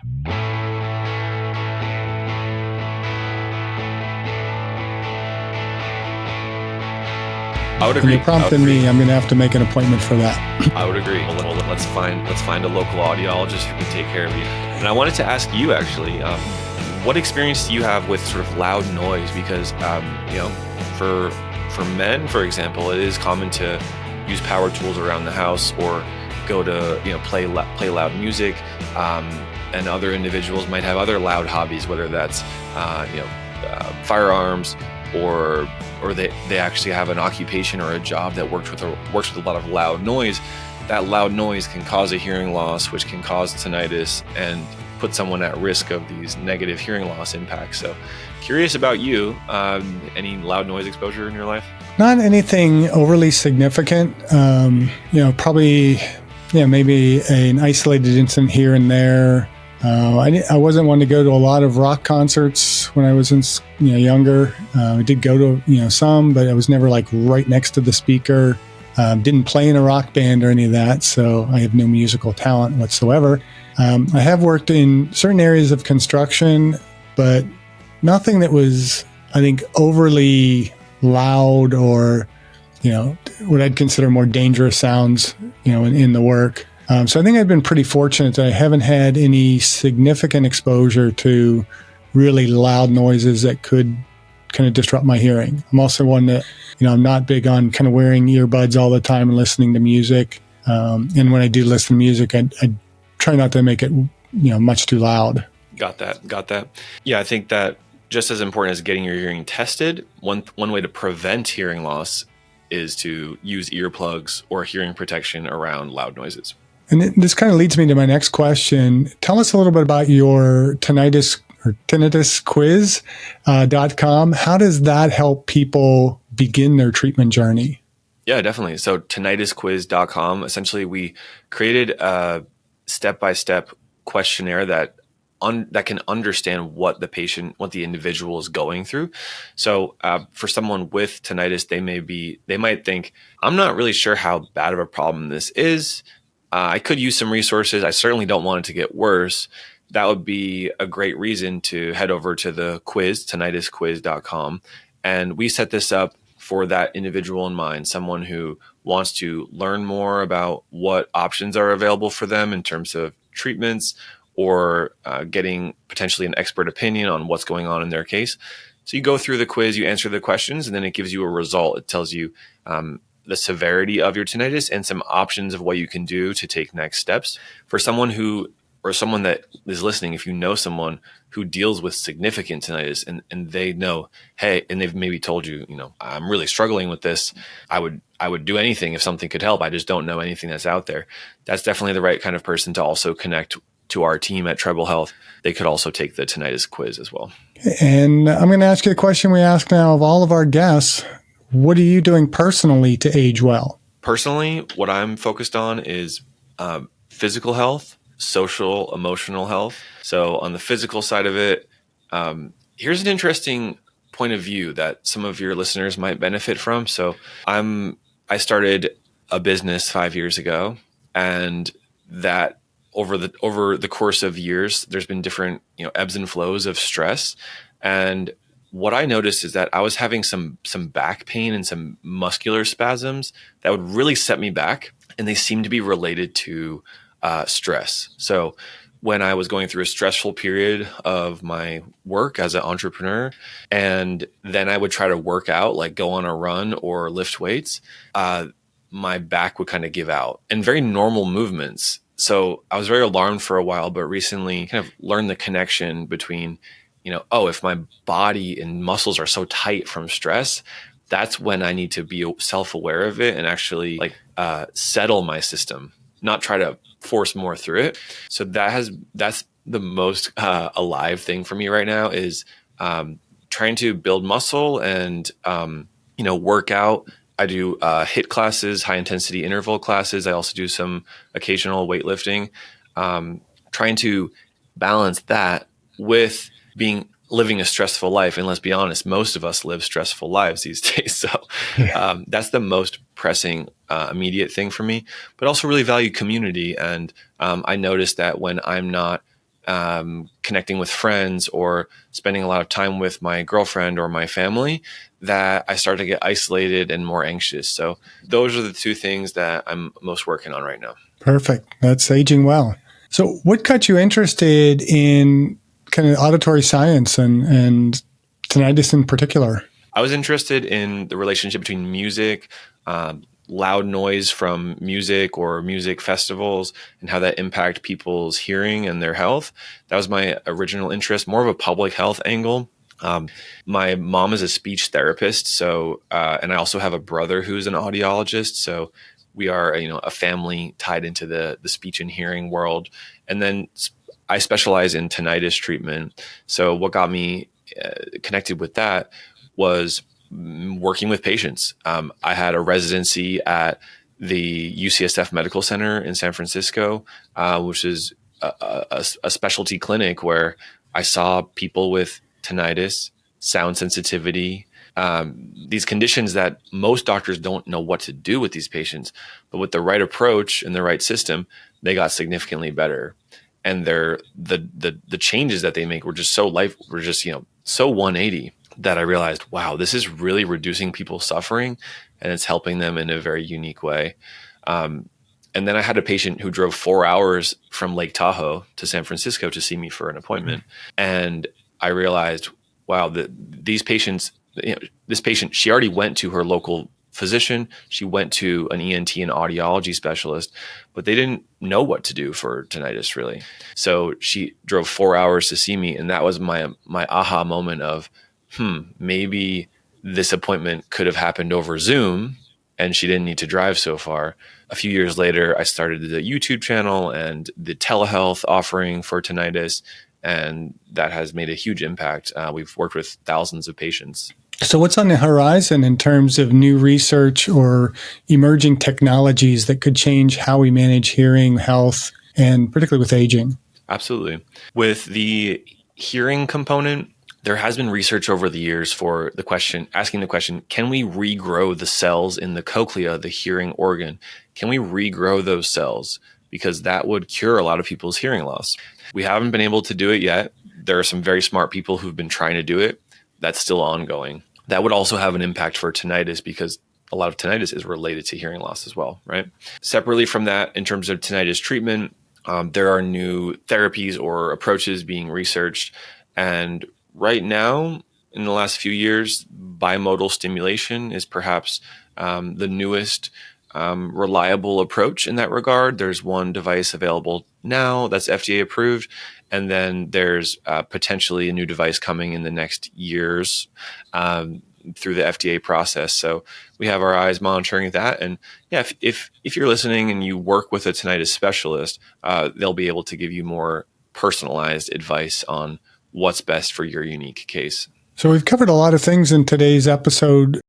I would agree. And you're prompting me. I'm going to have to make an appointment for that. I would agree. Well, let's find a local audiologist who can take care of you. And I wanted to ask you actually, what experience do you have with sort of loud noise? Because for men, for example, it is common to use power tools around the house or go to play loud music. And other individuals might have other loud hobbies, whether that's firearms or they actually have an occupation or a job that works with a lot of loud noise. That loud noise can cause a hearing loss, which can cause tinnitus and put someone at risk of these negative hearing loss impacts. So curious about you, any loud noise exposure in your life? Not anything overly significant. Probably, maybe an isolated incident here and there. I wasn't one to go to a lot of rock concerts when I was younger. I did go to some, but I was never like right next to the speaker. Didn't play in a rock band or any of that, so I have no musical talent whatsoever. I have worked in certain areas of construction, but nothing that was, I think, overly loud or what I'd consider more dangerous sounds in the work. So I think I've been pretty fortunate that I haven't had any significant exposure to really loud noises that could kind of disrupt my hearing. I'm also one that, I'm not big on kind of wearing earbuds all the time and listening to music. And when I do listen to music, I try not to make it, much too loud. Got that. Yeah, I think that just as important as getting your hearing tested, one way to prevent hearing loss is to use earplugs or hearing protection around loud noises. And this kind of leads me to my next question. Tell us a little bit about your tinnitusquiz.com. How does that help people begin their treatment journey? Yeah, definitely. So tinnitusquiz.com, essentially we created a step-by-step questionnaire that can understand what the individual is going through. So for someone with tinnitus, they might think, I'm not really sure how bad of a problem this is. I could use some resources. I certainly don't want it to get worse. That would be a great reason to head over to the quiz, tinnitusquiz.com. And we set this up for that individual in mind, someone who wants to learn more about what options are available for them in terms of treatments or getting potentially an expert opinion on what's going on in their case. So you go through the quiz, you answer the questions, and then it gives you a result. It tells you the severity of your tinnitus and some options of what you can do to take next steps. For someone that is listening, if you know someone who deals with significant tinnitus and they know, hey, and they've maybe told you, I'm really struggling with this. I would do anything if something could help. I just don't know anything that's out there. That's definitely the right kind of person to also connect to our team at Treble Health. They could also take the tinnitus quiz as well. And I'm going to ask you a question we ask now of all of our guests. What are you doing personally to age well? Personally, what I'm focused on is physical health, social, emotional health. So on the physical side of it, here's an interesting point of view that some of your listeners might benefit from. So I started a business 5 years ago, and that over the course of years, there's been different ebbs and flows of stress. And what I noticed is that I was having some back pain and some muscular spasms that would really set me back, and they seemed to be related to stress. So when I was going through a stressful period of my work as an entrepreneur, and then I would try to work out, like go on a run or lift weights, my back would kind of give out, and very normal movements. So I was very alarmed for a while, but recently kind of learned the connection between if my body and muscles are so tight from stress, that's when I need to be self-aware of it and actually settle my system, not try to force more through it. So that's the most alive thing for me right now is trying to build muscle and work out. I do HIIT classes, high intensity interval classes. I also do some occasional weightlifting, trying to balance that with living a stressful life. And let's be honest, most of us live stressful lives these days. So that's the most pressing immediate thing for me, but also really value community. And I noticed that when I'm not connecting with friends, or spending a lot of time with my girlfriend or my family, that I start to get isolated and more anxious. So those are the two things that I'm most working on right now. Perfect. That's aging well. So what got you interested in kind of auditory science and tinnitus in particular? I was interested in the relationship between music, loud noise from music or music festivals, and how that impact people's hearing and their health. That was my original interest, more of a public health angle. My mom is a speech therapist, so and I also have a brother who's an audiologist. So we are, a family tied into the speech and hearing world. And then I specialize in tinnitus treatment. So what got me connected with that was working with patients. I had a residency at the UCSF Medical Center in San Francisco, which is a specialty clinic where I saw people with tinnitus, sound sensitivity, these conditions that most doctors don't know what to do with these patients. But with the right approach and the right system, they got significantly better. And the changes that they make were just so 180, that I realized, wow, this is really reducing people's suffering, and it's helping them in a very unique way. And then I had a patient who drove 4 hours from Lake Tahoe to San Francisco to see me for an appointment. And I realized, wow, these patients, this patient, she already went to her local physician. She went to an ENT and audiology specialist, but they didn't know what to do for tinnitus, really. So she drove 4 hours to see me. And that was my aha moment of, maybe this appointment could have happened over Zoom and she didn't need to drive so far. A few years later, I started the YouTube channel and the telehealth offering for tinnitus, and that has made a huge impact. We've worked with thousands of patients. So what's on the horizon in terms of new research or emerging technologies that could change how we manage hearing health, and particularly with aging? Absolutely. With the hearing component, there has been research over the years for asking the question, can we regrow the cells in the cochlea, the hearing organ? Can we regrow those cells? Because that would cure a lot of people's hearing loss. We haven't been able to do it yet. There are some very smart people who've been trying to do it. That's still ongoing. That would also have an impact for tinnitus, because a lot of tinnitus is related to hearing loss as well, right? Separately from that, in terms of tinnitus treatment, there are new therapies or approaches being researched. And right now, in the last few years, bimodal stimulation is perhaps the newest reliable approach in that regard. There's one device available now that's FDA approved, and then there's potentially a new device coming in the next years through the FDA process. So we have our eyes monitoring that. And yeah, if you're listening and you work with a tinnitus specialist, they'll be able to give you more personalized advice on what's best for your unique case. So we've covered a lot of things in today's episode.